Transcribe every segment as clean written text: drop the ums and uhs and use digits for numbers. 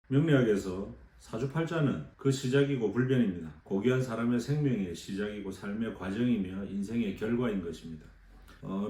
명리학에서 사주팔자는 그 시작이고 불변입니다. 고귀한 사람의 생명의 시작이고 삶의 과정이며 인생의 결과인 것입니다.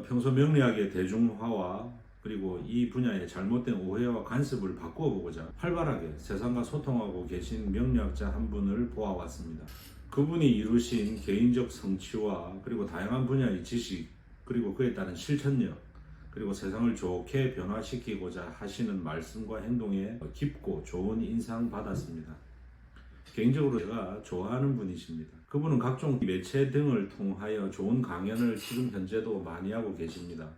평소 명리학의 대중화와 그리고 이 분야의 잘못된 오해와 간섭을 바꾸어 보고자 활발하게 세상과 소통하고 계신 명리학자 한 분을 보아왔습니다. 그분이 이루신 개인적 성취와 그리고 다양한 분야의 지식 그리고 그에 따른 실천력 그리고 세상을 좋게 변화시키고자 하시는 말씀과 행동에 깊고 좋은 인상 받았습니다. 개인적으로 제가 좋아하는 분이십니다. 그분은 각종 매체 등을 통하여 좋은 강연을 지금 현재도 많이 하고 계십니다.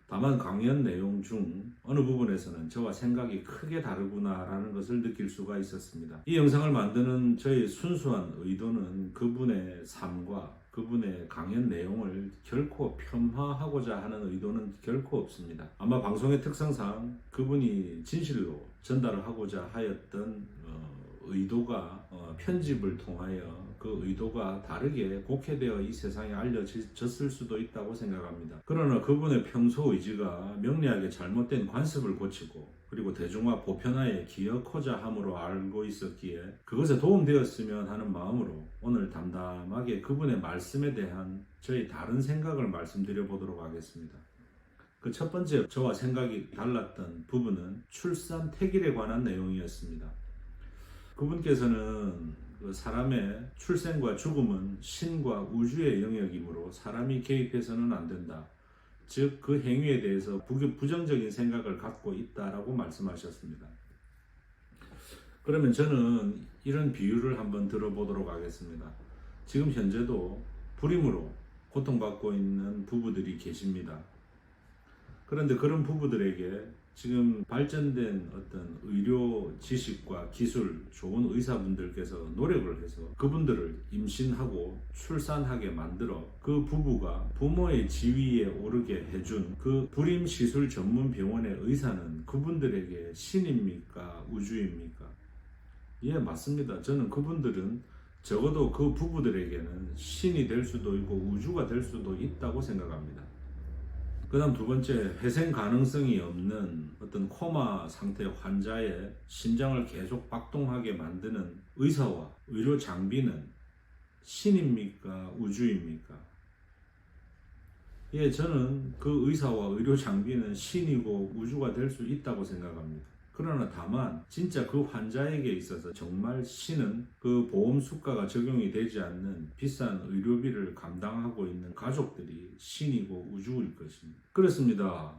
다만 강연 내용 중 어느 부분에서는 저와 생각이 크게 다르구나라는 것을 느낄 수가 있었습니다. 이 영상을 만드는 저의 순수한 의도는 그분의 삶과 그분의 강연 내용을 결코 폄하하고자 하는 의도는 결코 없습니다. 아마 방송의 특성상 그분이 진실로 전달을 하고자 하였던 의도가 편집을 통하여 그 의도가 다르게 곡해되어 이 세상에 알려졌을 수도 있다고 생각합니다. 그러나 그분의 평소 의지가 명리학의 잘못된 관습을 고치고 그리고 대중화 보편화에 기여코자 함으로 알고 있었기에 그것에 도움되었으면 하는 마음으로 오늘 담담하게 그분의 말씀에 대한 저희 다른 생각을 말씀드려 보도록 하겠습니다. 그 첫 번째 저와 생각이 달랐던 부분은 출산 태길에 관한 내용이었습니다. 그분께서는 그 사람의 출생과 죽음은 신과 우주의 영역이므로 사람이 개입해서는 안 된다. 즉 그 행위에 대해서 부정적인 생각을 갖고 있다라고 말씀하셨습니다. 그러면 저는 이런 비유를 한번 들어보도록 하겠습니다. 지금 현재도 불임으로 고통받고 있는 부부들이 계십니다. 그런데 그런 부부들에게 지금 발전된 어떤 의료 지식과 기술, 좋은 의사분들께서 노력을 해서 그분들을 임신하고 출산하게 만들어 그 부부가 부모의 지위에 오르게 해준 그 불임시술 전문 병원의 의사는 그분들에게 신입니까? 우주입니까? 예, 맞습니다. 저는 그분들은 적어도 그 부부들에게는 신이 될 수도 있고 우주가 될 수도 있다고 생각합니다. 그 다음 두 번째, 회생 가능성이 없는 어떤 코마 상태 환자의 심장을 계속 박동하게 만드는 의사와 의료 장비는 신입니까? 우주입니까? 예, 저는 그 의사와 의료 장비는 신이고 우주가 될 수 있다고 생각합니다. 그러나 다만 진짜 그 환자에게 있어서 정말 신은 그 보험 수가가 적용이 되지 않는 비싼 의료비를 감당하고 있는 가족들이 신이고 우주일 것입니다. 그렇습니다.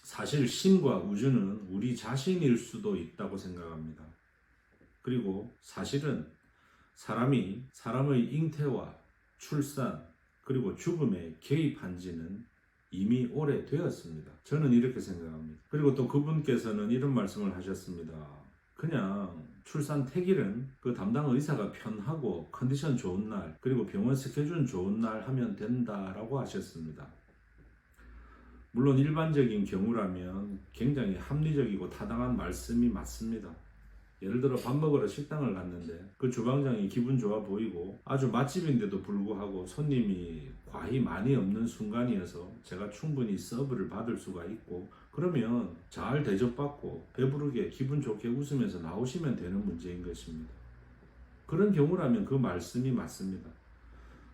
사실 신과 우주는 우리 자신일 수도 있다고 생각합니다. 그리고 사실은 사람이 사람의 잉태와 출산 그리고 죽음에 개입한 지는 이미 오래되었습니다. 저는 이렇게 생각합니다. 그리고 또 그분께서는 이런 말씀을 하셨습니다. 그냥 출산 태길은 그 담당 의사가 편하고 컨디션 좋은 날 그리고 병원 스케줄 좋은 날 하면 된다라고 하셨습니다. 물론 일반적인 경우라면 굉장히 합리적이고 타당한 말씀이 맞습니다. 예를 들어 밥 먹으러 식당을 갔는데 그 주방장이 기분 좋아 보이고 아주 맛집인데도 불구하고 손님이 과히 많이 없는 순간이어서 제가 충분히 서브를 받을 수가 있고 그러면 잘 대접받고 배부르게 기분 좋게 웃으면서 나오시면 되는 문제인 것입니다. 그런 경우라면 그 말씀이 맞습니다.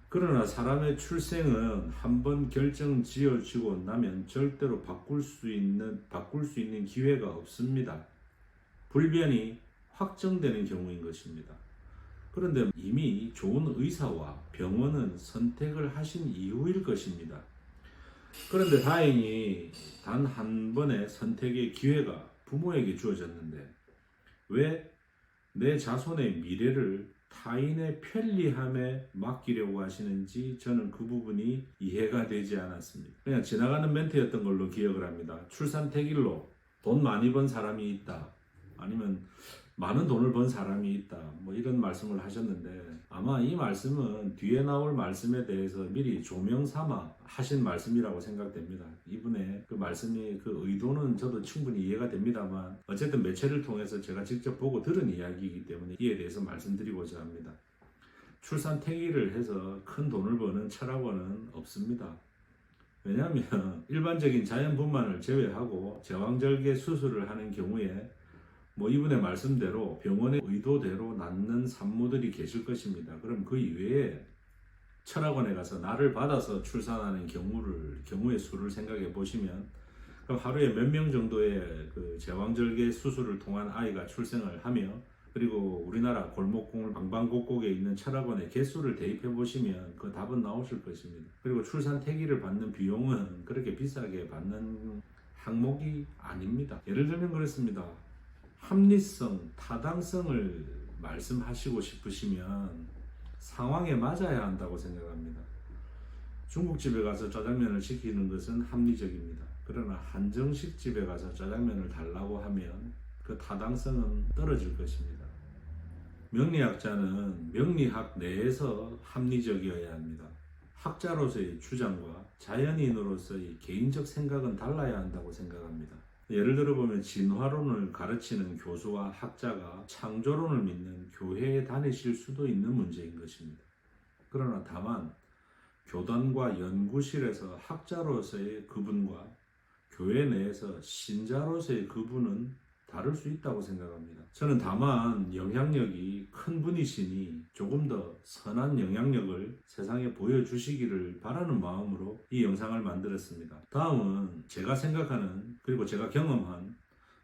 그러나 사람의 출생은 한번 결정 지어지고 나면 절대로 바꿀 수 있는 기회가 없습니다. 불변이 확정되는 경우인 것입니다. 그런데 이미 좋은 의사와 병원은 선택을 하신 이후일 것입니다. 그런데 다행히 단 한 번의 선택의 기회가 부모에게 주어졌는데 왜 내 자손의 미래를 타인의 편리함에 맡기려고 하시는지 저는 그 부분이 이해가 되지 않았습니다. 그냥 지나가는 멘트였던 걸로 기억을 합니다. 출산 태길로 돈 많이 번 사람이 있다. 아니면 많은 돈을 번 사람이 있다. 뭐 이런 말씀을 하셨는데 아마 이 말씀은 뒤에 나올 말씀에 대해서 미리 조명 삼아 하신 말씀이라고 생각됩니다. 이분의 그 말씀이 그 의도는 저도 충분히 이해가 됩니다만 어쨌든 매체를 통해서 제가 직접 보고 들은 이야기이기 때문에 이에 대해서 말씀드리고자 합니다. 출산 태길을 해서 큰 돈을 버는 철학원은 없습니다. 왜냐하면 일반적인 자연분만을 제외하고 제왕절개 수술을 하는 경우에 뭐 이분의 말씀대로 병원의 의도대로 낫는 산모들이 계실 것입니다. 그럼 그 이외에 철학원에 가서 나를 받아서 출산하는 경우의 수를 생각해 보시면, 그럼 하루에 몇 명 정도의 그 제왕절개 수술을 통한 아이가 출생을 하며, 그리고 우리나라 골목골 방방곡곡에 있는 철학원의 개수를 대입해 보시면 그 답은 나오실 것입니다. 그리고 출산 태기를 받는 비용은 그렇게 비싸게 받는 항목이 아닙니다. 예를 들면 그렇습니다. 합리성, 타당성을 말씀하시고 싶으시면 상황에 맞아야 한다고 생각합니다. 중국집에 가서 짜장면을 시키는 것은 합리적입니다. 그러나 한정식 집에 가서 짜장면을 달라고 하면 그 타당성은 떨어질 것입니다. 명리학자는 명리학 내에서 합리적이어야 합니다. 학자로서의 주장과 자연인으로서의 개인적 생각은 달라야 한다고 생각합니다. 예를 들어 보면 진화론을 가르치는 교수와 학자가 창조론을 믿는 교회에 다니실 수도 있는 문제인 것입니다. 그러나 다만 교단과 연구실에서 학자로서의 그분과 교회 내에서 신자로서의 그분은 다를 수 있다고 생각합니다. 저는 다만 영향력이 큰 분이시니 조금 더 선한 영향력을 세상에 보여주시기를 바라는 마음으로 이 영상을 만들었습니다. 다음은 제가 생각하는, 그리고 제가 경험한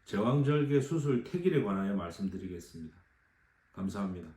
제왕절개 수술 택일에 관하여 말씀드리겠습니다. 감사합니다.